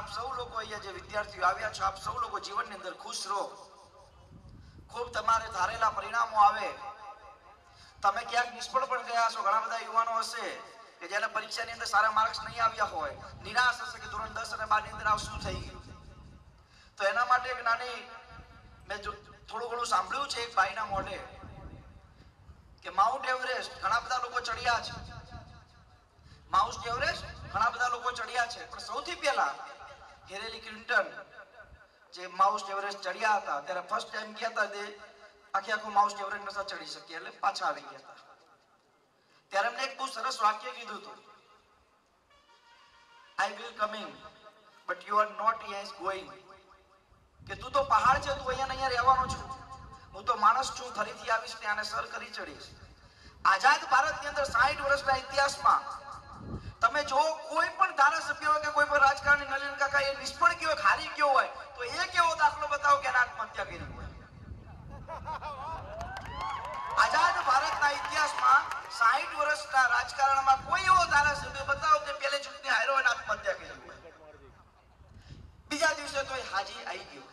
આપ સૌ લોકો અહીંયા જે વિદ્યાર્થીઓ આવ્યા છો, આપ સૌ લોકો જીવનની અંદર ખુશ રહો, ખૂબ તમારે ધારેલા પરિણામો આવે. તમે ક્યાંક નિષ્ફળ પણ ગયા છો. ઘણા બધા યુવાનો હશે કે જેને પરીક્ષાની અંદર સારા માર્ક્સ નહીં આવ્યા હોય, નિરાશ હશે કે ધોરણ 10 અને 12 ની અંદર આ શું થઈ ગયું. તો એના માટે એક નાની મેં થોડું ઘણું સાંભળ્યું છે એક ભાઈના મોઢે કે માઉન્ટ એવરેસ્ટ ઘણા બધા લોકો ચડ્યા છે. માઉન્ટ એવરેસ્ટ ઘણા બધા લોકો ચડ્યા છે, પણ સૌથી પહેલા હિલેરી ક્લિન્ટન જે માઉન્ટ એવરેસ્ટ ચડ્યા હતા ત્યારે ફર્સ્ટ ટાઈમ ગયા હતા, તે આખું માઉન્ટ એવરેસ્ટ નતા ચડી શક્યા, એટલે પાછા આવી ગયા હતા. ત્યારે એમને એક બહુ સરસ વાક્ય કીધું હતું, I will coming but you are not yes going. કે તું તો પહાડ છે, તું અહીંયા રહેવાનો છું, હું તો માણસ છું, ફરીથી આવીશ ને આને સર કરી ચડીશ. આઝાદ ભારતની અંદર 60 વર્ષના ઇતિહાસમાં તમે જો કોઈ પણ ધારાસભ્ય હોય કે કોઈ પણ રાજકારણી નલિન કાકા એ નિષ્ફળ ગયો હોય, હારી ગયો હોય, તો એક એવો દાખલો બતાવો કે આત્મહત્યા કરી હોય. આઝાદ ભારતના ઇતિહાસમાં 60 વર્ષના રાજકારણમાં કોઈ એવો ધારાસભ્ય બતાવો કે પહેલી ચૂંટણી હાર્યો અને આત્મહત્યા કરી હોય, બીજા દિવસે તો હાજી આવી ગયો.